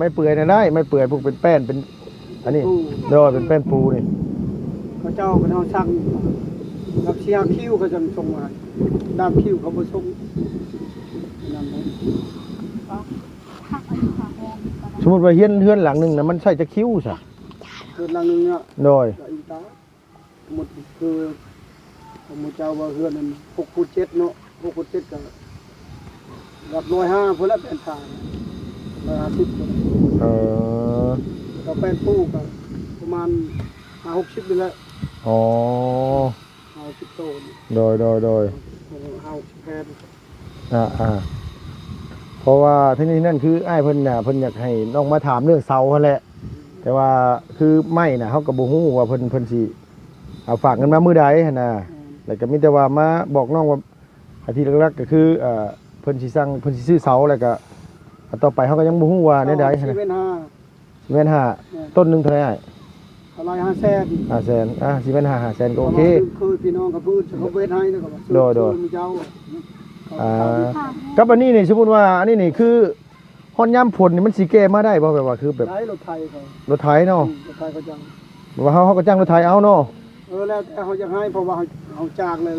ไม่เปื่อยนะได้ไม่เปื่อยพวกเป็นแป้นเป็นอันนี้โดยเป็นแป้นปูนี่เขาเจ้าเป็นเขาสั่งรับเชียร์คิวเขาจะส่งมาดามคิวเขาไปส่งนั่นเลยสมมติว่าเฮือนหลังหนึ่งนะมันใช่จะคิ้วใช่เฮือนหลังนึงเนี่ยโดยหมดคือผมเจ้าว่าเฮือนนั้น6 เนาะ6 7กันรับ105เพื่อแล้วเป็นทาง150ก็เป็นปูกันประมาณ50นี่แหละอ๋อ50โตโดย50แพนเพราะว่าที่นี่นั่นคือไอ้เพิ่นน่ะเพิ่นอยากให้น้องมาถามเรื่องเสาเขาแหละแต่ว่าคือไม่น่ะเขาก็บ่ฮู้ว่าเพิ่นสิเอาฝากเงินมามื้อใดหั่นน่ะแล้วก็มีแต่ว่ามาบอกน้องว่าอาทิตย์แรกๆก็คือเพิ่นสิสั่งเพิ่นสิซื้อเสาแล้วก็ต่อไปเขาก็ยังบ่ฮู้ว่าแนวใดหั่นน่ะ4,500ต้นนึงเท่าไหร่อะไร500,0004,500ก็โอเคคือพี่น้องก็พูดเขาเวทให้นะก็โดยมีเจ้ากับอันนี้นี่สมมุติว่าอันนี้นี่คือฮอดยามฝนนี่มันสิแก้มาได้บ่แบบว่าคือแบบรถไถเขารถไถเนาะรถไถเขาจังว่าเขาก็จ้างรถไถเอาเนาะแล้วแต่เขาจะให้เพราะว่าเขาจ้างเลย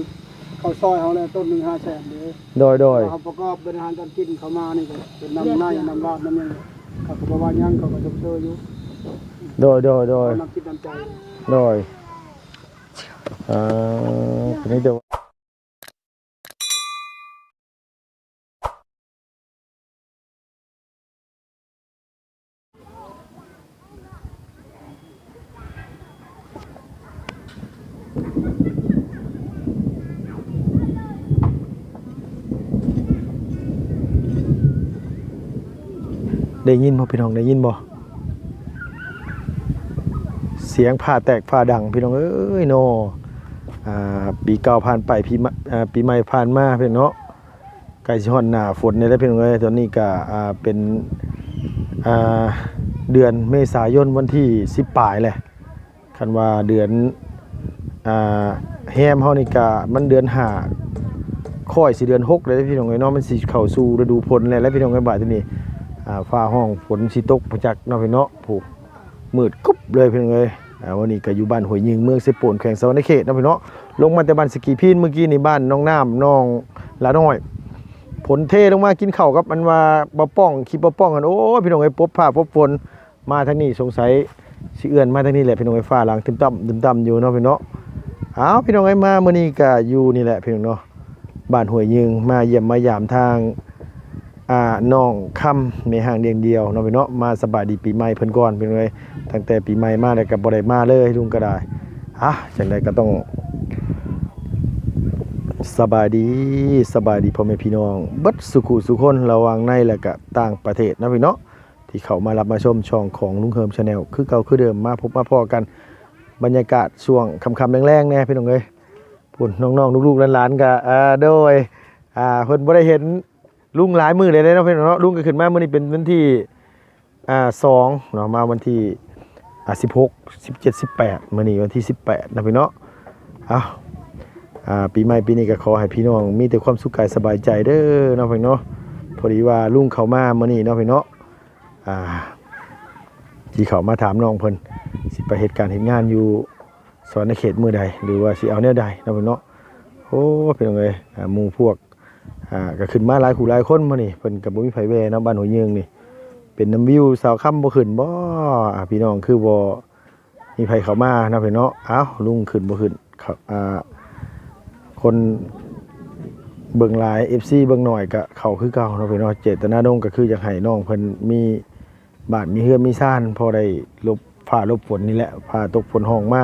เขาซอยเขาเลยต้นนึง500,000เด้โดยเขาประกอบเป็นอาหารการกินเขามานี่ก็เป็นน้ำในน้ำราดน้ำยังเขาก็บ่ว่ายังเขาก็ชดเชยอยู่โดยน้ำคิดน้ำใจโดยทีนี้เดี๋ยวได้ยินบ่พี่น้องได้ยินบ่เสียงผ่าแตกผ่าดังพี่น้องเอ้ยโนปีเก่าผ่านไปปีใหม่ผ่านมาพี่น้องเนาะใกล้สิฮอดหน้าฝนนี่แหละพี่น้องเอ้ยตอนนี้ก็เป็นเดือนเมษายนวันที่10ปลายแหละคันว่าเดือนแฮมเฮานี่ก็มันเดือน5ค่อยสิเดือน6เลยพี่น้องเอ้ยเนาะมันสิเข้าสู่ฤดูฝนแล้วพี่น้องเอ้ยบาดนี้ฟ้าห้องฝนสิตกประจักษ์เนาะพี่เนาะผูกมืดกุ๊บเลยพี่น้องเอ้ยวันนี้ก็อยู่บ้านห้วยยิงเมืองเสโปนแขวงสะวรรณเขตเนาะพี่เนาะลงมาแต่บ้านสกีพีนเมื่อกี้นี่บ้านน้องน้ำน้องละน้อยผลเทลงมากินข้าวกับมันว่าบ่ป้องคิดบ่ป้องกันโอ้พี่น้องเอ้ยปบผ้าปบฝนมาทางนี้สงสัยสิเอื้อนมาทางนี้แหละพี่น้องเอ้ยฟ้าหลังตึมต่ำอยู่เนาะพี่เนาะพี่น้องเอ้ยมามื้อนี้ก็อยู่นี่แหละพี่น้องเนาะบ้านห้วยยิงมาเยี่ยมมายามทางน้องคำในห้างเดียงเดียวเนาะพี่เนาะมาสบายดีปีใหม่เพิ่นก่อนเป็นไงตั้งแต่ปีใหม่มาแล้วก็บ่ได้มาเลยลุงก็ได้จังได๋ก็ต้องสบายดีพ่อแม่พี่น้องเบิดสุขุสุคนระหว่างในและก็ต่างประเทศนะพี่เนาะที่เข้ามารับมาชมช่องของลุงเฮิม Channel คือเก่าคือเดิมมาพบมาพ้อกันบรรยากาศช่วงค่ำๆแรงๆแน่พี่น้องเอ้ยพุ่นน้องๆลูกๆหลานๆก็โดยเพิ่นบ่ได้เห็นลุงหลายมือเลยเนาะพี่น้องเนาะลุงก็ขึ้นมามื้อนี้เป็นวันที่2เนาะมาวันที่16 17 18มื้อนี้วันที่18นะพี่เนาะปีใหม่ปีนี้ก็ขอให้พี่น้องมีแต่ความสุขกายสบายใจเด้อเนาะพี่เนาะพอดีว่าลุงเข้ามามื้อนี้เนาะพี่เนาะที่เข้ามาถามน้องเพิ่นสิไปเหตุการณ์เฮ็ดงานอยู่สอนในเขตมื้อใดหรือว่าสิเอาแนวใดเนาะพี่เนาะโอ้พี่น้องเอ้ยหมู่พวกก็ขึ้นมาหลายคู่หลายคนมานี่เพิ่นก็บ่มีไผแวเนาะบ้านหัวเยืองนี่เป็นน้ำวิวสาวค่ำบ่ขึ้นบ่พี่น้องคือบ่มีไผเข้ามาเนาะพี่เนาะลุงขึ้นบ่ขึ้นคนเบิ่งหลาย FC เบิ่งน้อยก็เข้าคือเก่าเนาะพี่เนาะเจตนาดงก็คืออยากให้น้องเพิ่นมีบ้านมีเรือนมีซ่านพอได้หลบฟ้าหลบฝนนี่แหละฟ้าตกฝนห้องมา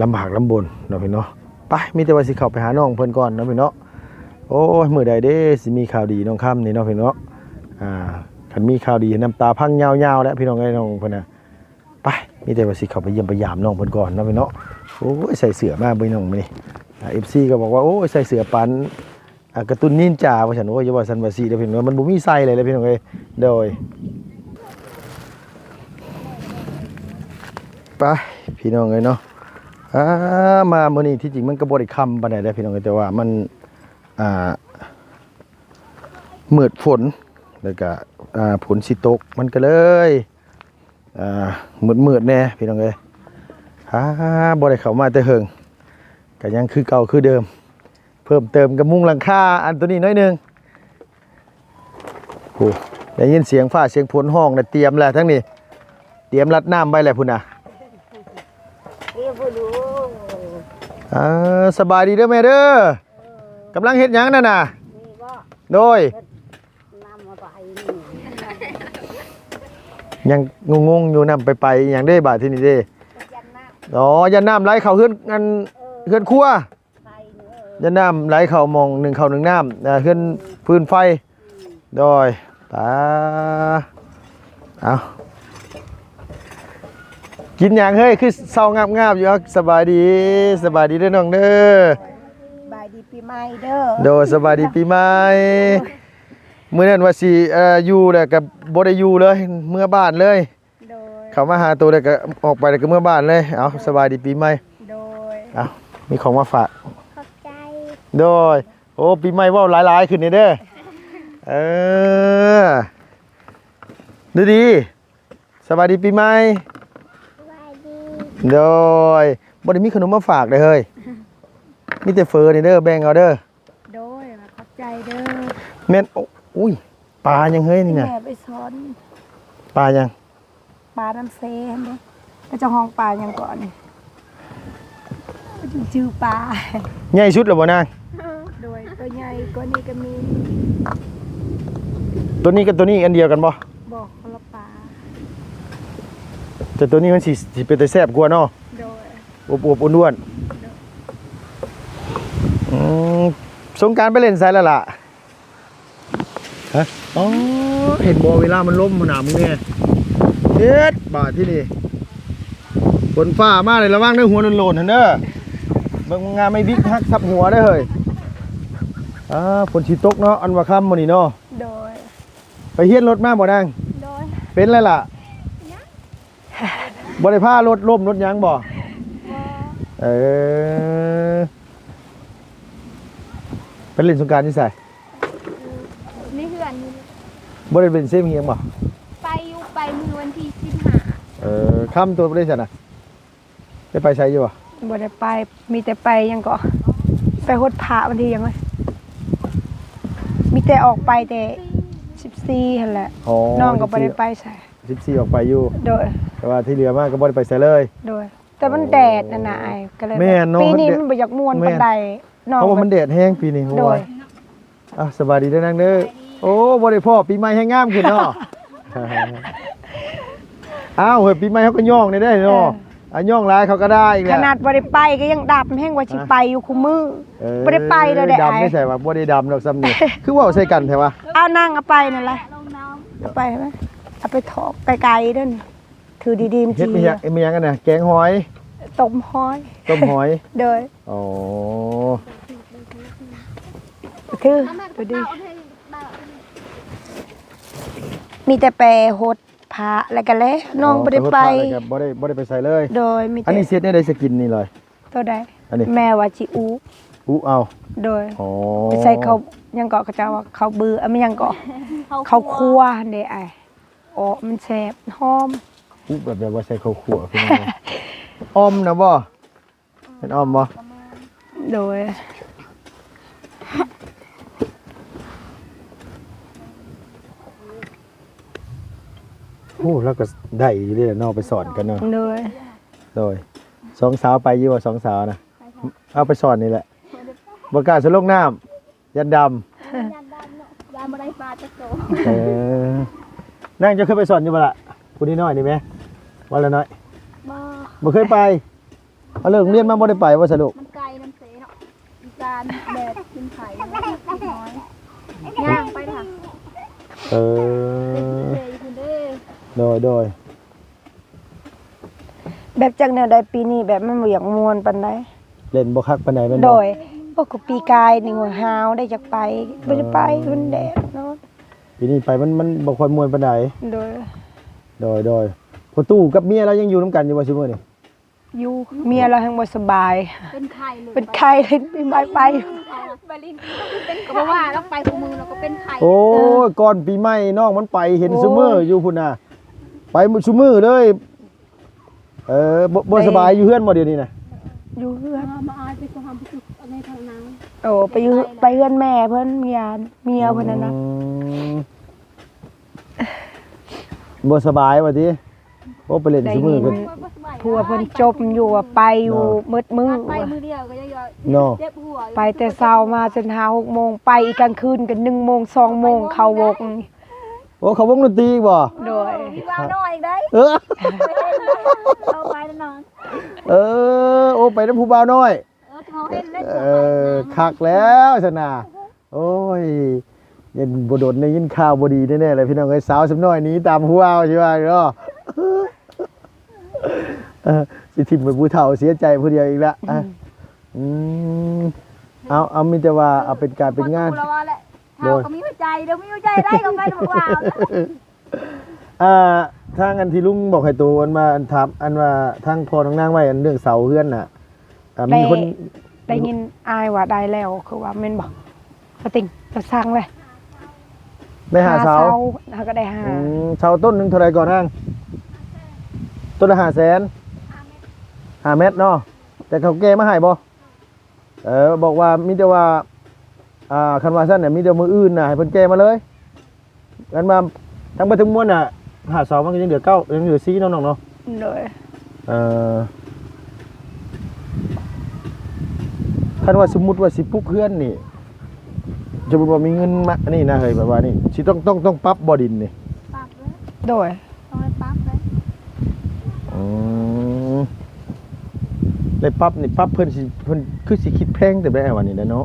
ลำบากลำบนเนาะพี่เนาะไปมีแต่ว่าสิเข้าไปหาน้องเพิ่นก่อนเนาะพี่เนาะโอ้ยมื้อใดเด้สิมีข่าวดีน้องค่ำนี่เนาะพี่เนาะคันมีข่าวดีน้ำตาพังยาวๆแล้วพี่น้องไอ้น้องเพิ่นน่ะไปมีแต่ว่าสิเข้าไปเยี่ยมไปยามน้องเพิ่นก่อนเนาะพี่เนาะโอ้ยใส่เสื้อมาเบิ่งน้องมื้อนี้FC ก็บอกว่าโอ้ยใส่เสื้อปันการ์ตูนนินจาว่าซั่นโอ้ยอย่าว่าซั่นว่าซี่เด้อพี่น้องมันบ่มีใส่เลยพี่น้องเอ้ยโดยไปพี่น้องเอ้ยเนาะมามื้อนี้ที่จริงมันก็บ่ได้ค่ำปานใดได้พี่น้องแต่ว่ามันมืดฝน แล้วก็ผลสิตกมันก็เลยมืดๆแน่พี่น้องเอ้ยบ่ได้เข้ามาแต่เฮิงก็ยังคือเก่าคือเดิมเพิ่มเติมกับมุงหลังคาอันตัวนี้น้อยหนึงโอ้ได้ยินเสียงฟ้าเสียงฝนห้องน่ะเตรียมแล้วทั้งนี้เตรียมรัดน้ำไว้แล้วพุ่นน่ะสบายดีเด้อแม่เด้อกำลังเฮ็ดหยังนั่นน่ะโดยยังงงๆอยู่นำไปอย่างได้บาทที่นี่เด้อ๋อยันน้ำไหลเข้าเฮือนอันเฮือนครัวยันน้ำไหลเข้ามองหนึ่งเข้าหนึ่งน้ำเฮือนฟืนไฟโดยตาเอากินอย่างเฮ้ยคือเศร้างาบๆอยู่สบายดีเด้อน้องเด้อสบายดีปีใหม่เด้อโดยสบายดีปีใหม่มื้อนั้นว่าสิอยู่แล้วก็บ่ได้อยู่เลยเมื่อบ้านเลยโดยเขามาหาตัวแล้วก็ออกไปแล้วก็เมื่อบ้านเลยเอาสบายดีปีใหม่โดยเอามีของมาฝากขอบใจโดยโอ้ปีใหม่เว้าหลายๆขึ้นนี่เด้อดูดีสบายดีปีใหม่สบายดีโดยบ่ได้มีขนมมาฝากเลยเฮ้ยมีแต่เฟอนี่เด้อแบ่งเอาเด้อโดยขอบใจเด้อแม่นอุ้ยปลายังเฮ้ยนี่น่ะแม่ไปสอนปลายังปลาน้ำเซนเด้อเจ้าห้องปลายังก่อนชื่อปลาใหญ่ชุดหรือบ่นางโดยตัวใหญ่กว่านี้ก็มีตัวนี้กับตัวนี้อันเดียวกันบ่บอกคนละปลาแต่ตัวนี้มันสิเป็นแต่แซ่บกว่าเนาะโดยอบอ้วนสงกรานต์ไปเล่นไสแล้วล่ะฮะอ๋อเห็นบ่เวลามันล้มหนามึงเนี่ยเฮ็ดบาดที่นี่ฝนฟ้ามาเลยระวังเด้อหัวโลนๆหั่นเด้อเบิ่งงานไม่บิ๊กฮักทับหัวได้เฮ้ยฝนสิตกเนาะอันว่าค่ำมื้อนี้เนาะโดยไปเฮียนรถมาบ่นางโดยเป็นไรล่ะบ่ได้พารถล้มรถหยังบ่เป็นเล่นสงกรานต์ที่ไสนี่เฮือนบ่ได้เป็นเซมเฮียงบ่ไปมื้อวันที่15ค่ำตัวบ่ได้ซั่นน่ะได้ไปใช้อยู่บ่บ่ได้ไปมีแต่ไปยังก็ไปฮดพระวันที่ยังไงมีแต่ออกไปแต่14หั่นแหละน้องก็บ่ได้ไปใส่14ออกไปอยู่โดยแต่ว่าที่เหลือมาก็บ่ได้ไปใส่เลยโดยแต่มันแดดน่ะนายก็เลยปีนี้มันบ่อยากม่วนปานใดน้องเพราะว่ามันแดดแห้งปีนี้โอ้ยสบายดีเด้อนางเด้อโอ้บ่ได้พ่อปีใหม่ให้งามขึ้นเนาะอ้าวเฮ้ยปีใหม่เขาก็ย่องได้เนาะย่องหลายเขาก็ได้อีกแล้วขนาดบ่ได้ไปก็ยังดับแห้งว่าสิไปอยู่คุมื้อบ่ได้ไปเลยได้ดำไม่ใช่ว่าบ่ได้ดำดอกซ้ำนี่คือว่าใส่กันแท้วะเอานั่งเอาไปนั่นแหละเอาไปมั้ยเอาไปถอกไกลๆเด้อนี่ถือดีๆจริงเฮ็ดมีหยังกันน่ะแกงหอยต้มหอยเด้ออ๋อถือดีมีแต่ไปโฮดพระแล้วก็เลยน้องบ่ได้ไปบ่ได้ไปใส่เลยโดยมีอันนี้เซ็ตได้สกินนี่เลยตัวใดแม่ว่าจิอูเอาโดยไปใส่เขายังเกาะเขาจะว่าเขาเบื่อมันยังเกาะเขาคั่วเด้อ้ายอ๋อมันแซ่บหอมแบบว่าใส่ข้าวคั่วคืออ้อมนะบ่เป็นอ้อมบ่โดยโอ้แล้วก็ได้อยู่เด้อนอกไปสอนกันเนาะโดยสองสาวไปอยู่ว่าสองสาวนะเอาไปสอนนี่แหละบ่กล้าสลงน้ำยันดำยามบ่ได้ปลาจักโตนั่งจะเคยไปสอนอยู่บ่ล่ะผู้นี้น้อยนี่แม่วันละน้อยบ่เคยไปเอาเลิกโรงเรียนมาบ่ได้ไปว่าสรุปมันไกลน้ำเสเนาะมีการแดดกินไข่น้อยย่างไปค่ะโดยแบบจังแนวใดปีนี้แบบมันบ่อยากม่วนปานใดเล่นบ่คักปานใดแม่นบ่โดยก็ปีกายนี่หัวหาวได้จักไปบ่ได้ไปมันแดดเนาะปีนี้ไปมันบ่ค่อยม่วนปานใดโดยพอตู้กับเมียเรายังอยู่นำกันอยู่บ่ซุมื้อนี่อยู่เมียเราแฮงบ่สบายเป็นไข้เลยปีใหม่ไป บาลินเป็นก็เพราะว่าเราไปคู่มือเราก็เป็นไข่ โอ้ยก่อนปีใหม่น้องมันไปเห็นซุมื้ออยู่พุ่นน่ะไปซุมื้อเลยบ่สบายอยู่เฮือนบ่เดี๋ยวนี้น่ะ อยู่เฮือน มาอายไปความรู้สึกอะไรทางนั้น โอ้ไปเฮือนแม่เพิ่นเมียเพิ่นนั่นนะ บ่สบายว่าติโอ้ไปเล่นซุมื้อเพิ่น ผัวเพิ่นจมอยู่ว่าไปอยู่มืดมือ ไปมือเดียวก็ยังเจ็บหัว ไปแต่เช้ามาจน5-6 โมงไปอีกกลางคืนกัน1 โมง 2 โมงเข้าวง โอ้เขาวงดนตรีบ่ โดย พี่ว่าน้อยได้ เออ เราไปแล้วนอน โอ้ไปนำผู้บ่าวน้อย เขาเห็นเล่น คักแล้วซะน่ะโอ้ยยันบ่โดนได้ยินข่าวบ่ดีแน่ๆเลยพี่น้องเอ้ยสาวสำน้อยหนี้ตามหัวเอาใช่ว่าเนาะสิทิ่มไปผู้เฒ่าเสียใจผู้เดียวอีกละเอามีแต่ว่าเอาเป็นการเป็นงาน เราก็มีหัวใจเดี๋ยวมีหัวใจได้ก็ไปถูกว่า ทางอันที่ลุงบอกให้ตัวอันมาอันถามอันว่าทางพ่อน้องนางไว้อันเรื่องเสาเฮือนน่ะมีคน ได้ยินอายว่าได้แล้วคือว่าแม่นบ่สติงจะสร้างเลย ได้หาเสา แล้วก็ได้หา เสาต้นหนึงเท่าไหร่ก่อนนางต้นละ500,000 5 เมตรเนาะแต่เขาแก้มาให้บ่บอกว่ามีแต่ว่าคันว่าซั่นน่ะมีแต่มืออื่นน่ะให้เพิ่นแก้มาเลยงั้นมาทั้งเบิดทั้งมวลน่ะหาเสามันก็ยังเหลือ9ยังเหลือ4เนาะน้องเนาะ โดย คันว่าสมมุติว่าสิปลุกเฮือนนี่สมมุติว่ามีเงินมานี่นะเฮ้ยแบบว่านี่สิต้องปรับบ่อดินนี่ ปั๊บเลย โดย ต้องให้ปั๊บเลย ได้ปรับนี่ปรับเพิ่นคือสิคิดแพงแต่ได้ว่านี่นะเนาะ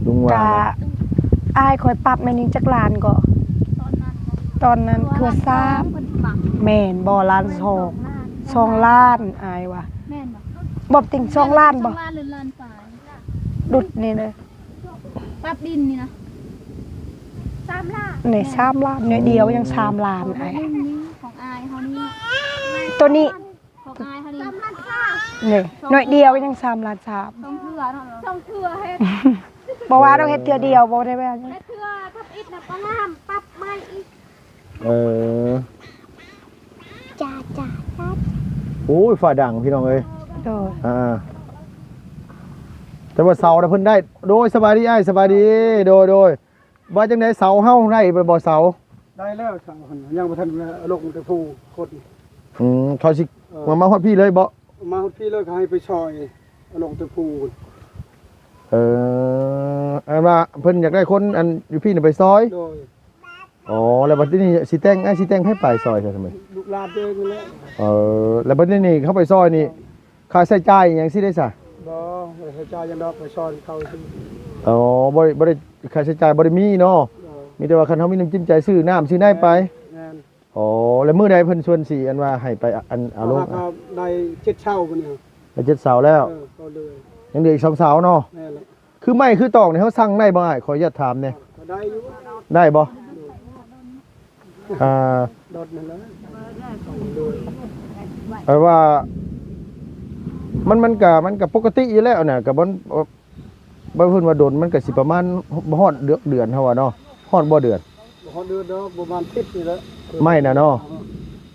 ลุงว่าก ะอายคอยปรับแม่นิงจักล้านก็ตอนนั้นคือ3แม่นบ่ล้าน2ล้านอายว่า แม่น บ่ติง2ล้านบ่ ล้านหรือล้านฝ่าย ดุดนี่เลย ปั๊บดินนี่นะ3 ล้าน นี่3ล้านเนี่ยเดียวยัง3ล้านอาย ของอายเขานี่ ตัวนี้ ของอายเขานี่ นี่หน่อยเดียวยัง3ล้าน3 ต้องเถื่อเนาะต้องเถื่อเฮ็ด บ่ว่าเราเฮ็ดเทื่อเดียวบ่ได้แบบนี้ เถื่อทับอิฐน่ะก็งามปั๊บไม่อีก จ้า โอ้ยฝ่าดังพี่น้องเอ้ย โดย แต่ว่าเสาน่ะเพิ่นได้โดยสบายดีอ้ายสบายดีโดยว่าจังได๋เสาเฮาได้บ่เสา ได้แล้วสั่งคนยังบ่ทันลงแต่ผู้คน เขาสิมาฮอดพี่เลยบ่ มาฮอดพี่เลยเขาให้ไปซอยลงแต่ผู้ อันว่าเพิ่นอยากได้คนอันอยู่พี่น่ะไปซอย โดย อ๋อแล้วบัดนี้สิแต่งสิแต่งให้ไปซอยใช่ทำไม ลูกหลานเองนั่นแหละ แล้วบัดนี้เข้าไปซอยนี่ค่าใช้จ่ายหยังสิได้ซะ บ่ให้จ่ายยังดอกไปซอยเขาสิ อ๋อบ่ได้ค่าใช้จ่ายบ่ได้มีเนาะมีแต่ว่าคันเฮามีน้ำจิ้มใจซื้อน้ำซื้อได้ไป แม่น อ๋อแล้วมื้อใดเพิ่นชวนสิอันว่าให้ไปอันเอาลง ก็ได้7เช่าพุ่นนี่ ไปเจ็ดเสาแล้ว ก็เลย ยังเหลืออีก2เสาเนาะ แม่นแหละ คือไม่คือตอกนี่เฮาสั่งได้บ่อ้ายขออนุญาตถามแหน่ ก็ได้อยู่ ได้บ่อ่า ดอดนั่นแหละ แปลว่ามันก็ปกติอยู่แล้วน่ะก็บ่เพิ่นว่าโดนมันก็สิประมาณบ่ฮอดเดือนเฮาว่าเนาะฮอดบ่เดือน บ่ฮอดเดือนดอกประมาณ10นี่แหละ ไม่น่ะเนาะ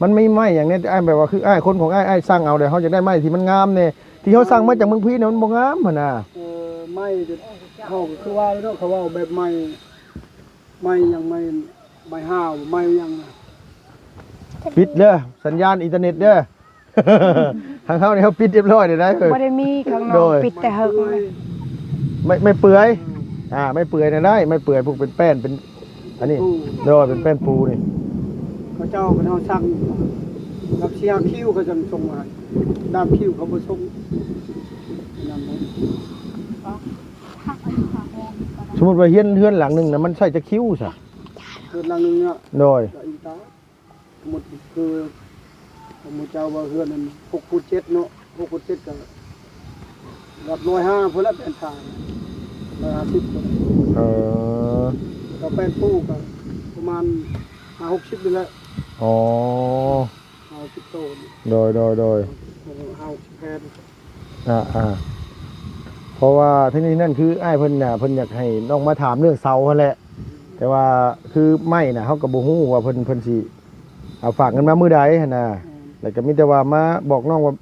มันไม่ไหม้อย่างนี้อ้ายแบบว่าคืออ้ายคนของอ้ายสั่งเอาเด้เฮาจะได้ไม้ที่มันงามแน่ที่เฮาสั่งมาจากเมืองพีเนี่ยมันบ่งามหั่นน่ะ ไม่เขาคือว่าเนาะเขาว่าแบบไม่ยังไม่ห้าวไม่ยัง ปิดเด้อสัญญาณอินเทอร์เน็ตเด้อ ทางเฮานี่เฮาปิดเรียบร้อยเลยนะเอ้ย บ่ได้มีข้างน โด อก ย ปิดแต่เฮิก ไม่เปื่อยไม่เปื่อยน่ะได้ไม่เปื่อยพวกเป็นแป้นเป็นอันนี้โดยเป็นแป้นปูนี่ เขาเจ้าเขาเฮาสั่งกับเชียร์คิวเขาจะส่งมาดามคิวเขาบ่ส่งนั่นเนาะ สมมุติว่าเฮือนหลังหนึงน่ะมันใช้จะคิ้วซะ คือหลังนึงเนี่ย โดย ก็อีตาหมดคือหมู่เจ้าว่าเฮือนนั้น6ฟุต7เนาะ6ฟุต7ก็รับ105พุ่นละเป็นทาง150พุ่น เออ ก็เป็นปูก็ประมาณ50-60นี่แหละ อ๋อ 50โตน โดย 50แผ่น อ่า เพราะว่าที่นี่นั่นคืออ้ายเพิ่นน่ะเพิ่นอยากให้น้องมาถามเรื่องเสาหั่นแหละแต่ว่าคือไม่น่ะเฮาก็บ่ฮู้ว่าเพิ่นสิเอาฝากเงินมามื้อใดหั่นน่ะแล้วก็มีแต่ว่ามาบอกน้องว่า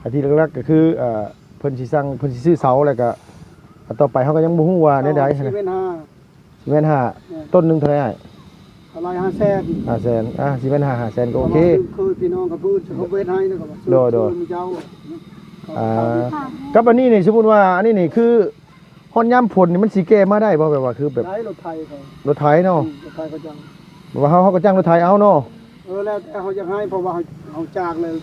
อาทิตย์แรกๆก็คือเพิ่นสิซื้อเสาแล้วก็ต่อไปเฮาก็ยังบ่ฮู้ว่าได้ใดหั่น สิ น่ะ เป็นห้า สิแม่น5ต้นหนึงเท่าไหร่อ้าย อะไร500,000 500,000สิแม่น500,000ก็โอเค คือพี่น้องกับพูดเขาเวทให้นะครับ โดย มีเจ้า กับอันนี้นี่สมมุติว่าอันนี้นี่คือฮอนยามฝนนี่มันสิแก้มาได้บ่แบบว่าคือแบบ ได้รถไทยเขา รถไถเนาะ รถไทยเขาจัง แบบว่าเฮาก็จ้างรถไถเอาเนาะ แล้วแต่เขาจะให้เพราะว่าเขาจ้างเลย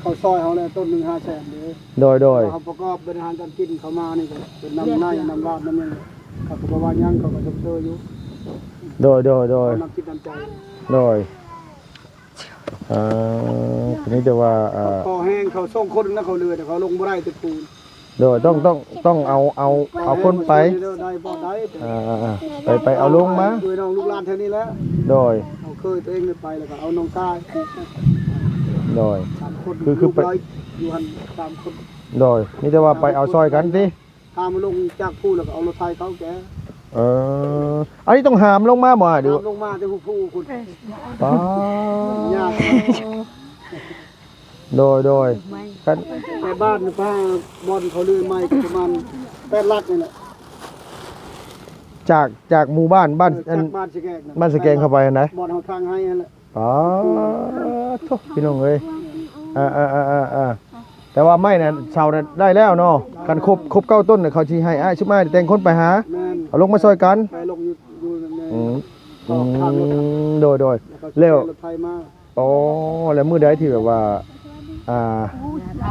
เขาซอยเขาเลยต้นหนึ่ง500,000เลย โดย เขาประกอบบริหารการกินเขามานี่ก็เป็นน้ำในน้ำราดน้ำยังเขาก็บอกว่ายังเขาก็ชมเชยอยู่ โดย เขาน้ำคิดน้ำใจ ทีนี้แต่ว่าคอแห้งเขาส่งคนนะเขาเรือแต่เขาลงบ่ได้ติดปูน โดยต้องเอาคนไป ได้บ่ได้ ไปเอาลงมา ด้วยน้องลูกหลานเท่านี้แล้ว โดย เขาเคยตัวเองไปแล้วก็เอาน้องกาย โดย 3 คน คือไป อยู่หัน3 คน โดยนี่แต่ว่าไปเอาซอยกันสิ พามาลงจากผู้แล้วก็เอารถไทยเขาแก อันนี้ต้องหามลงมาบ่เดี๋ยว ลงมาที่ผู้คุณ ป้าย าก โดยกัน แต่บ้านป้าบอลเขาเลื่อยไม้ประมาณ8 ลักนี่แหละ จากหมู่บ้านอัน จากบ้านสแกง บ้านสแกงเข้าไปอันไหน บอลเขาทางให้นั่นแหละ อ๋อทุกพี่น้องเอ้ยแต่ว่าไม่น่ะชาวน่ะได้แล้วเนาะกันครบ9ต้นน่ะเขาสิให้อ้ายชุบมาแต่งคนไปหา แม่น เอาลงมาซอยกัน ไปลงอยู่ใน อืม ทางรถ โดย แล้ว เร็ว รถไทยมา อ๋อแล้วมื้อใดที่แบบว่าต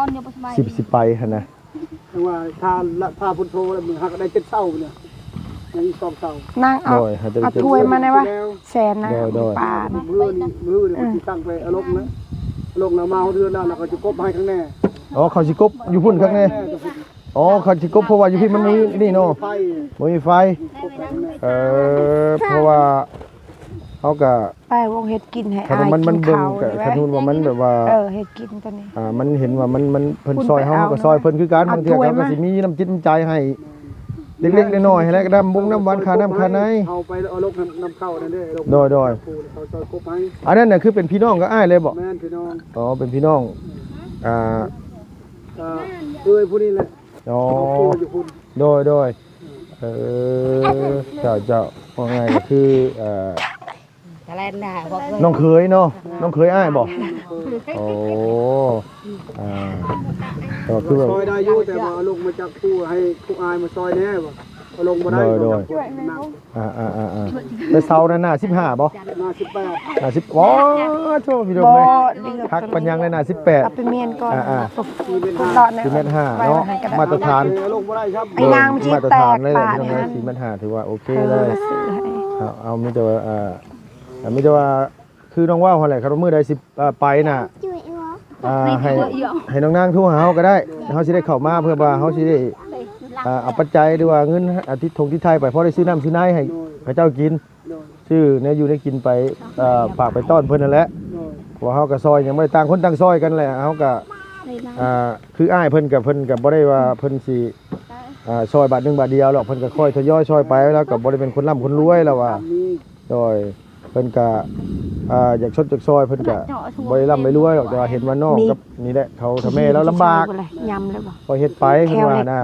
อนอยู่บ่สบาย สิไปหั่นนะ ถึงว่าพาพุทโธแล้วมึงหักได้7 เท่าเนี่ยยังอีก2 เท่า นั่งเอา โดยหาแต่ เอา จะ ถ้วยมาได้วะแสนนะปาน มือเดี๋ยวที่ตั้งไปเอาลงนะลงแล้วมาเอาเดือนแล้วเราก็จะกบให้ข้างแน่ อ๋อเขาสิกบอยู่พุ่นข้างในอ๋อเขาสิกบเพราะว่าอยู่พี่มันมีนี่เนาะ ไฟ บ่มีไฟ กบให้ข้างแน่ เพราะว่าเขาก็ ไปวงเฮ็ดกินให้ ถ้า อาย มัน กิน เบิ่ง ข้าว กับ ได้ คัน ไหม ทุนว่ามันแบบว่า เฮ็ดกินตัวนี้ มันเห็นว่ามันเพิ่น คุณ ซอย ไป เฮา เอา ก็ซอยเพิ่นคือกัน เอา บางเทื่อ ถ้วย เขาก็ มา สิมีน้ำจิตน้ำใจให้เล็กๆน้อยๆให้แล้วก็น้ำน้ำหวานค่าน้ำค่าใน เอาไปเอาลงน้ำเข้านั่นเด้อ โดย เขาซอยกบให้ อันนั้นน่ะคือเป็นพี่น้องก็อ้ายเลยบ่ แม่นพี่น้อง อ๋อเป็นพี่น้องอ่า ผู้นี้แหละ อ๋อ ผู้อยู่คุณ โดยเจ้าว่าไงก็คือน้องเคยเนาะน้องเคยอ้ายบ่โอ้ก็คือแบบ ซอยได้อยู่แต่ว่าเอาลงมาจากผู้ให้ผู้อายมาซอยแน่บ่เอาลงบ่ได้แต่เสานั่นน่ะ15บ่ หน้า18 10อ๋อโทษพี่น้อง บ่ เอ้ย ดีกับ คักปัญญังเลยน่ะ เอา 18 ไปเมียนก่อนปุ๊บดอดเนี่ย 4 เมตร 5เนาะมาตรฐาน เอาลงบ่ได้ครับ ไอ้นางมันสิ มาตรฐานเลย แตก พี่น้อง ปา เอ้ ด ย นั่น 4 เมตร 5ถือว่าโอเค เอ เล อย ซื้อให้ เอามีแต่ว่ามีแต่ว่าคือน้องว่าวเท่าไหร่ครับมื้อใดสิไปน่ะให้น้องนางโทรหาเฮาก็ได้เฮาสิได้เข้ามาเพื่อว่าเฮาสิได้เอาปัจจัยหรือว่าเงินอาทิตย์ทงที่ไทยไปพอได้ซื้อน้ำซื้อไนให้พระเจ้ากินซื้อเนี่ยอยู่ได้กินไปฝากไปต้อนเพิ่นนั่นแหละเพราะเฮาก็ซอยยังบ่ได้ต่างคนต่างซอยกันแหละเฮาก็คืออ้ายเพิ่นกับบ่ได้ว่าเพิ่นสิซอยบาท1บาทเดียวหรอกเพิ่นก็ค่อยทยอยซอยไปแล้วก็บ่ได้เป็นคนร่ำคนรวยแล้วว่าโดยเพิ่นก็อยากชดจากซอยเพิ่นก็บ่ได้ร่ำไม่รวยหรอกแต่ว่าเห็นว่าน้องกับนี่แหละเขาทำแม่แล้วลำบาก ยำเลยบ่ พอเฮ็ดไปขึ้นว่านะ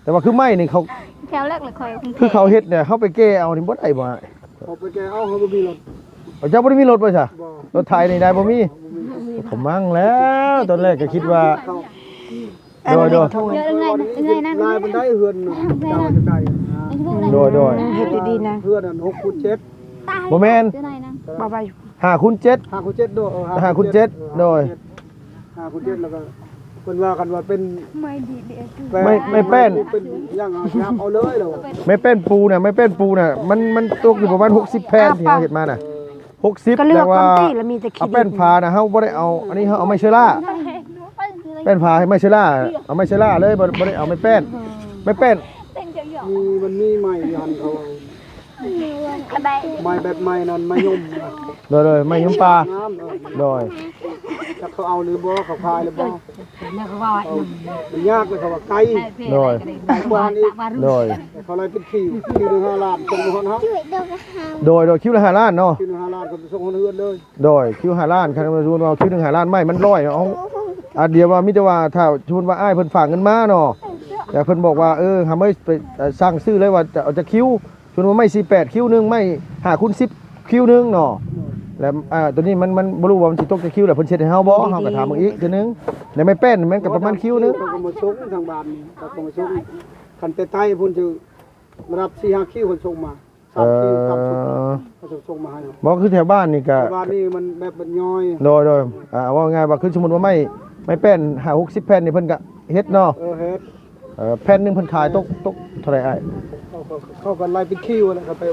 แต่ว่าคือไม่นี่เขา แถวแรกเลยคอย คือเขาเฮ็ดเนี่ยเขาไปแก้เอานี่บ่ได้บ่ เอาไปแกเอาเขาบ่มีรถ เจ้าบ่ได้มีรถบ่ซะ บ่ รถไทยนี่ได้บ่มีผมมั่งแล้วตอนแรกก็คิดว่า อันนี้ถ้วย เยอะยังไงนั่น ลายมันได้เฮือนเจ้าจะได้ โดย เฮ็ดดีๆนะ เฮือนอัน6คูณ7 บ่แม่น ซื้อไหนนะ บ่ไป 5คูณ7 5คูณ7โดย 5คูณ7โดย 5คูณ7แล้วก็เพิ่นว่ากันว่าเป็น ไม่ดีเดียว ไม่เป็น เป็นอย่างเอาเลยเหรอ ไม่เป็นปูน่ะไม่เป็นปูน่ะมันตกอยู่ประมาณ60แผ่นที่เราเฮ็ดมาน่ะ60 ก็เลือ แต่ ก ว่า คนตีแล้วมีแต่ขี้ เอาแป้นพาน่ะเฮาบ่ได้เอาอันนี้เฮาเอาไม้เชื้อราแป้นพาให้ไม้เชื้อราเอาไม้เชื้อราเลยบ่ได้เอาไม้แป้น มันมีใหม่หันเขา ไม้แบบไม้นั่นไม้ยุ่มนะ โดยไม่ยุ่มปลา น้ำโดย จะเขาเอาหรือบ่เขาพายหรือบ่มันยากเลยเขาว่าไกล โดย กว่านี้ โดย แต่เขาเลยเป็นคิวหนึ่ง5 ล้านส่งคนเฮา โดยคิวละ5 ล้านเนาะ คิวหนึ่ง5 ล้านก็ส่งคนเฮือนเลย โดยคิว5 ล้านคันว่าสมมุติว่าคิว1 5 ล้านไม่มันร้อยเอาเดียวว่ามิแต่ว่าถ้าสมมุติว่าอ้ายเพิ่นฝากเงินมาเนาะแต่เพิ่นบอกว่าหาไม่ไปสร้างซื้อเลยว่าจะเอาจะคิวสมมุติว่าไม่48คิวนึงไม่5คูณ10คิวนึงเนาะแล้วตัวนี้มันบ่รู้ว่ามันสิตกจะคิวแล้วเพิ่นเช็ดให้เฮาบ่เฮาก็ถามมึงอีกเทื่อนึงแล้วไม่แป้นมันก็ประมาณคิวนึง เขาก็มาส่งทางบ้านนี่เขาก็มาส่งคันแต่ไทยพุ่นจะรับ4-5คิวเพิ่นส่งมา3คิวกับชุดเขาจะส่งมาให้ บ่คือแถวบ้านนี่ก็ บ้านนี่มันแบบมันย่อย โดยว่าง่ายว่าคือสมมุติว่าไม่แป้น50-60แผ่นนี่เพิ่นก็เฮ็ดเนาะ เฮ็ด แผ่นหนึงเพิ่นขายตกเท่าไหร่อ้าย เขาก็ไล่เป็นคิวแล้วก็ไป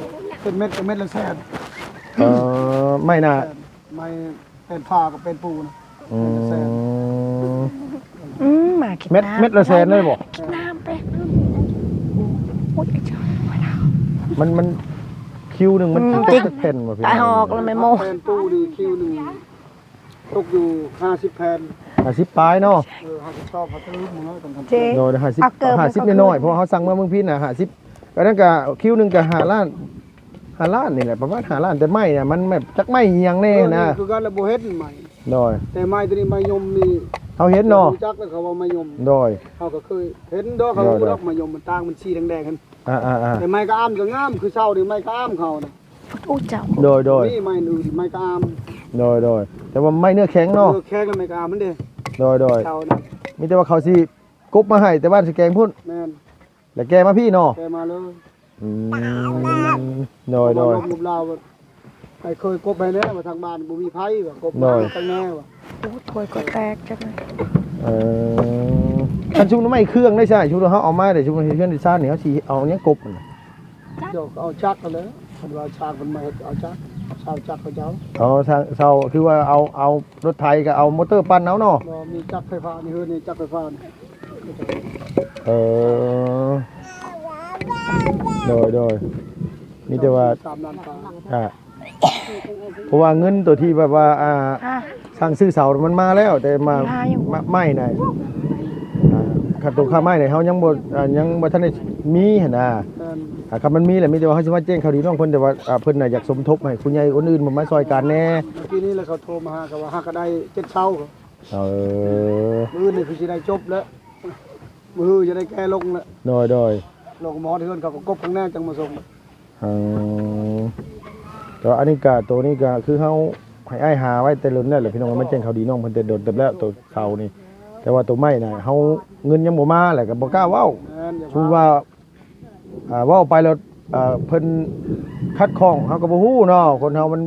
เป็นเม็ดกับเม็ดละแสน ไม่น่า ไม่เป็นผ้ากับเป็นปูนะ อืม มากิน เม็ด น้ำ เม็ดละแสนเลยบ่ น้ำไปโอ้ยเจ้า มันคิวหนึงมันตกจากแผ่นบ่พี่ ตายหอกแล้วไม่โม แผ่นปูนี่คิวหนึ่งตกอยู่50แผ่น 50ปลายเนาะ 50ชอบเขาจะรู้หมดเลยตรงกัน เจ๊ โดย50น้อยๆเพราะว่าเขาสั่งมาเมืองพิณน่ะ50ก็นั่นก็คิวหนึงก็5 ล้าน5 ล้านนี่แหละประมาณ5 ล้านแต่ไม่เนี่ยมันแบบจักไม่อีหยังแน่นะ คือการระบบเฮ็ดใหม่ โดย แต่ไม้ตัวนี้ไม้ยมนี่ เฮาเห็นเนาะ จักแล้วเขาว่าไม้ยม โดย เขาก็เคยเห็นดอกเขาดอกไม้ยมมันต่างมันสีแดงๆกัน แต่ไม้กระอ้ามก็งามคือเศร้านี่ไม้กระอ้ามเขานะ โอ้เจ้า โดย นี่ไม้อื่นไม้กระอ้าม โดยแต่ว่าไม่เนื้อแข็งเนาะ แค่กันไม้กระอ้ามมันเด้ โดย เศร้านะ มีแต่ว่าเขาสิกบมาให้แต่บ้านสิแกงพุ่น แม่น แล้วแกมาพี่เนาะ แกมาเลย โดย รูปลาวไอ้เคยกบไปแน่ว่าทางบ้านบ่มีไผว่ากบ โดย ทางแน่ว่ะ โอ้ถวยก็แตกจังเลย คันชุบน้ำไม่เครื่องได้ใช่ชุบเขาเอามาแต่ชุบเครื่องดิซ่านนี่เขาสิเอาเนี้ยกบ เดี๋ยวเอาจักกันเลยคันว่าชากมันมาเอาจักชาวจักเขาเจ้า เอาทางเซาคือว่าเอารถไถก็เอามอเตอร์ปั่นเอาเนาะ บ่มีจักไฟฟ้านี่เฮือนี่จักไฟฟ้านี่ โดยมีแต่ว่า 3 ล้านบาท เพราะว่าเงินตัวที่แบบว่าสร้างซื้อเสามันมาแล้วแต่มาไม่น่ะขัดตรงค่าไม้เนี่ยเขายังบ่ทันได้มีหั่นน่ะ ครับมันมีแหละมีแต่ว่าเขาสิมาแจ้งข่าวดีน้องเพิ่นแต่ว่าเพิ่นน่ะอยากสมทบให้คุณยายคนอื่นมาซอยกันแน่ เมื่อกี้นี้แล้วเขาโทรมาหาก็ว่าหาก็ได้7เช้า มื้อนี่คือสิได้จบแล้วมื้อจะได้แก้ลงแล้ว โดย ลงหมอที่เพิ่นเขาก็กบข้างหน้าจังมาส่ง แต่อันนี้ก็ตัวนี้ก็คือเฮาให้อ้ายหาไว้แต่ล้นแล้วแหละพี่น้องมาแจ้งข่าวดีน้องเพิ่นแต่โดนเต็มแล้วตัวเสานี่แต่ว่าตัวไม้น่ะเฮาเงินยังบ่มาแหละก็บ่กล้าเว้า แม่นอย่า คือว่าเว้าไปแล้วเพิ่นคัดข้องเฮาก็บ่ฮู้เนาะคนเฮามัน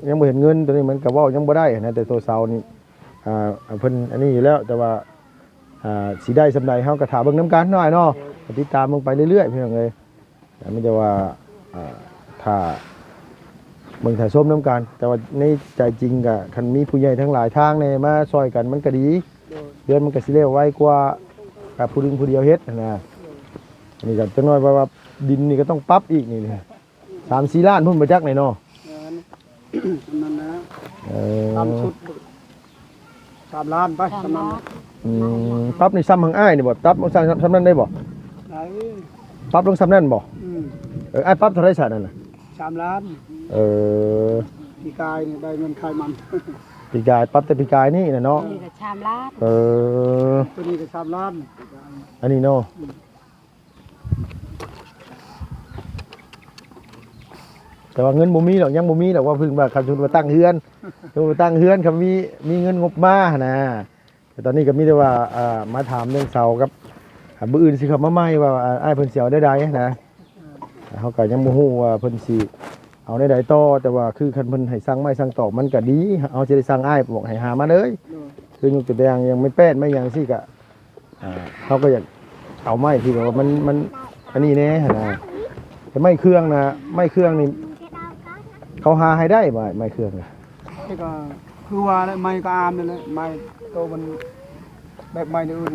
ยังบ่เห็นเงินตัวนี้มันก็เว้ายังบ่ได้นะแต่ตัวเสานี่เพิ่นอันนี้อยู่แล้วแต่ว่าสิได้สำใดเฮาก็ถามเบิ่งนำกันหน่อยเนาะติดตามเบิ่งไปเรื่อยๆพี่น้องเอ้ยไม่ได้ว่าถ้าเบิ่งถ่ายชมนำกันแต่ว่าในใจจริงก็คันมีผู้ใหญ่ทั้งหลายทางเนี่ยมาช่วยกันมันก็ดีเดือนมันก็สิเร็วไวกว่าผู้ดึงผู้เดียวเฮ็ดนะนี่ก็จังน้อยว่าดินนี่ก็ต้องปรับอีกนี่3-4 ล้านพุ่นบ่จักไหนเนาะ นั่นนะตามชุด3 ล้านไปสำนั้น ปรับนี่ซ้ำหังอ้ายนี่บ่ปรับลงซ้ำนั้นได้บ่ ไหน ปรับลงซ้ำนั้นบ่อ้ายปรับเท่าไหร่ซะนั่นน่ะ 3 ล้าน ปีกายนี่ได้เงินคายมัน ปีกายปรับแต่ปีกายนี่น่ะเนาะ นี่ก็ชามลาด ตัวนี้ก็3 ล้าน อันนี้เนาะแต่ว่าเงินบ่มีหรอกยังบ่มีหรอกว่าเพิ่งว่าคันทุนมาตั้งเฮือนครับมีเงินงบมานะแต่ตอนนี้ก็มีแต่ว่ามาถามเรื่องเสากับมื้ออื่นสิครับมาใหม่ว่าอ้ายเพิ่นสิเอาได้ใดนะเฮาก็ยังบ่ฮู้ว่าเพิ่นสิเอาได้ใดต่อแต่ว่าคือคันเพิ่นให้สั่งไม้สั่งตอกมันก็ดีเอาสิได้สั่งอ้ายบอกให้หามาเลยคือยกตัวอย่างยังไม่แป้นไม่หยังสิก็เขาก็อยากเอาไม้ที่แบบว่ามันอันนี้แน่นะแต่ไม้เครื่องนะไม้เครื่องนี่เขาหาให้ได้บ่ไม้เครื่องนี่ นี่ก็คือว่าไม้ก็อามนี่แหละไม้โตมันแบบไม้อื่น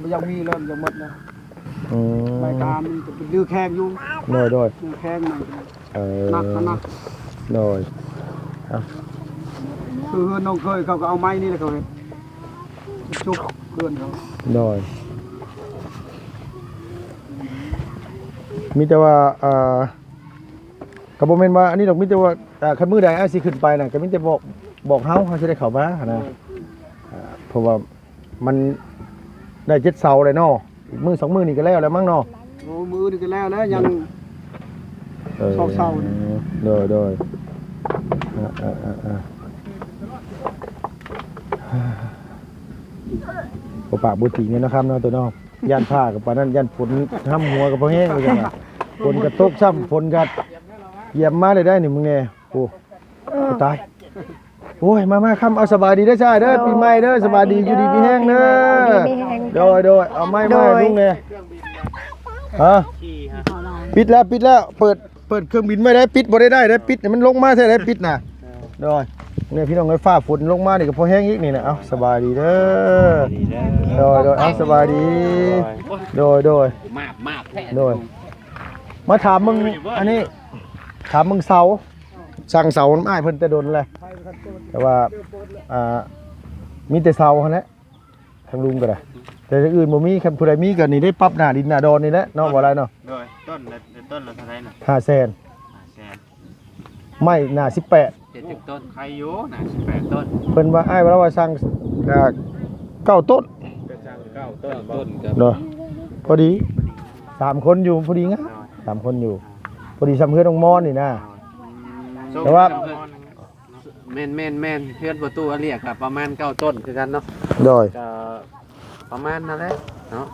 มันยังมีแล้วมันยังหมดนะ อืม ใบกามมันจะเป็นดื้อแข้งอยู่ โดย ดื้อแข้งมัน หนักมันหนัก โดย คือน้องเคยเขาก็เอาไม้นี่แหละเขาเห็นจุกเพื่อนเขา โดยมีแต่ว่าก็บ่แม่นว่าอันนี้ดอกมีแต่ว่าคันมื้อใดอ้ายสิขึ้นไปน่ะก็มีแต่บอกเฮาสิได้เข้ามานะเพราะว่ามันได้7เสาเลยเนาะอีกมื้อ2มื้อนี่ก็แล้วมั้งเนาะ โอ้มือนี่ก็แล้วยัง สองเสานี่ โดยบ่ปากบ่ติเนี่ยนะครับเนาะตัวน้องย่านผ้ากับปานนั้นย่านฝนห้ำหัวกับบ่แห้งเลยจังว่าฝนก็ตกซ้ำฝนก็เหยียบมาเลยได้นี่มึงแน่โอ้ตายโอ้ยมาค่ำเอาสบายดีเด้อชายเด้อปีใหม่เด้อสบายดีอยู่ดีมีแห้งเด้อโดยเอาไม้ลุงแน่ฮะปิดแล้วเปิดเครื่องบินไม่ได้ปิดบ่ได้ปิดมันลงมาแท้ได้ปิดน่ะโดยเนี่ยพี่น้องเอ้ยฟ้าฝนลงมานี่ก็พอแห้งอีกนี่นะเอาสบายดีเด้อโดยเอาสบายดีโดย มากแท้ โดยมาถามมึงอันนี้ถามมึงเสาสั่งเสาอ้ายเพิ่นแต่โดนเลยแต่ว่ามีแต่เสาหั่นแหละทางลุงก็ได้แต่อย่างอื่นบ่มีครับผู้ใดมีก็นี่ได้ปรับหน้าดินหน้าดอนนี่แหละเนาะบ่ไรเนาะ โดยต้นละเท่าไหร่น่ะ 500,000 แสน ไม้หน้า18 70ต้นใครอยู่น่ะ18ต้น เพิ่นว่าอ้ายว่าสั่ง9ต้น ต้นกับ เนาะพอดี3คนอยู่พอดีงะ3คนอยู่พอดีซ้ำเพื่อนน้องมอนนี่นะ แต่ว่า แม่นเพื่อนประตูเรียกกับประมาณ9ต้นคือกันเนาะ โดย ก็ประมาณนั่นแหละเนาะ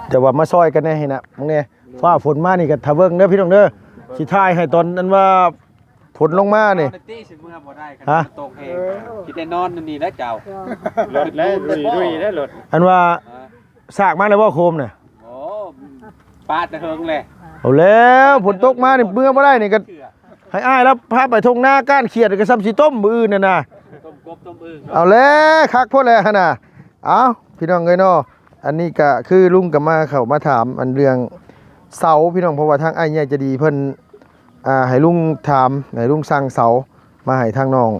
แต่ว่ามาซอยกันแน่เห็นนะมึงเนี่ยฟ้าฝนมานี่ก็ทะเบิ่งเด้อพี่น้องเด้อสิทายให้ตอนนั้นว่าฝนลงมานี่ ตี้สิเมื่อบ่ได้กัน ฮะ ตกเองคิดได้นอนนี่แล้วเจ้าร ถแล้วดุยแล้วรถ อันว่าสากมาแล้วบ่โคมน่ะ โอ้ปาดตะเฮิงเลย เอาแล้วฝนตกมานี่เมื่อบ่ได้นี่ก็ให้อ้ายแล้วพาไปทุ่งนาก้านเขียดก็ซ้ำสิต้มมื้ออื่นน่ะนะ ต้มกบต้มอึ่ง เอาแล้วคักโพดแล้วหั่นน่ะเอาพี่น้องเอ้ยเนาะอันนี้ก็คือลุงก็มาเข้ามาถามอันเรื่องเสาพี่น้องเพราะว่าทางอ้ายใหญ่จะดีเพิ่นให้ลุงถามให้ลุงสั่งเสามาให้ทางน้อง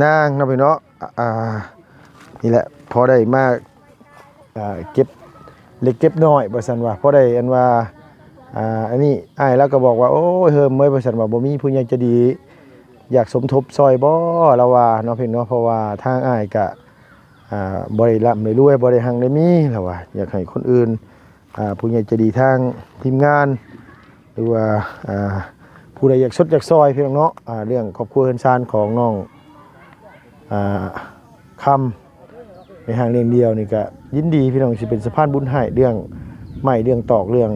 นางเนาะพี่เนาะนี่แหละพอได้มาเก็บเล็กเก็บน้อยบ่ซั่นว่าพอได้อันว่าอันนี้อ้ายแล้วก็บอกว่าโอ้ยเฮิมเอ้ยบ่ซั่นว่าบ่มีผู้ใหญ่ใจะดีอยากสมทบซอยบ่ละว่าเนาะพี่เนาะเพราะว่าทางอ้ายก็บ่ได้ร่ำได้รวยบ่ได้หังได้มีละว่าอยากให้คนอื่นผู้ใหญ่ใจะดีทางทีมงานหรือว่าผู้ใดอยากชดอยากซอยพี่น้องเนาะเรื่องครอบครัวเฮือนซานของน้องคำในห้างเลี้ยงเดียวนี่ก็ยินดีพี่น้องสิเป็นสะพานบุญให้เรื่องไม้เรื่องตอกเรื่อง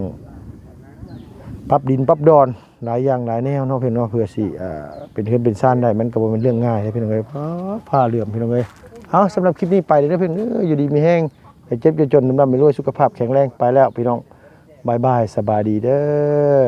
ปรับดินปรับดอนหลายอย่างหลายแนวเนาะพี่น้องเพื่อสิเป็นเฮือนเป็นซานได้มันก็บ่เป็นเรื่องง่ายเด้พี่น้องเอ้ยผ้าเหลื่อมพี่น้องเอ้ยเอาสำหรับคลิปนี้ไปเลยเด้อพี่น้องอยู่ดีมีแห้งให้เจ็บอย่าจนดำๆไม่รวยสุขภาพแข็งแรงไปแล้วพี่น้องบ๊ายบายสบายดีเด้อ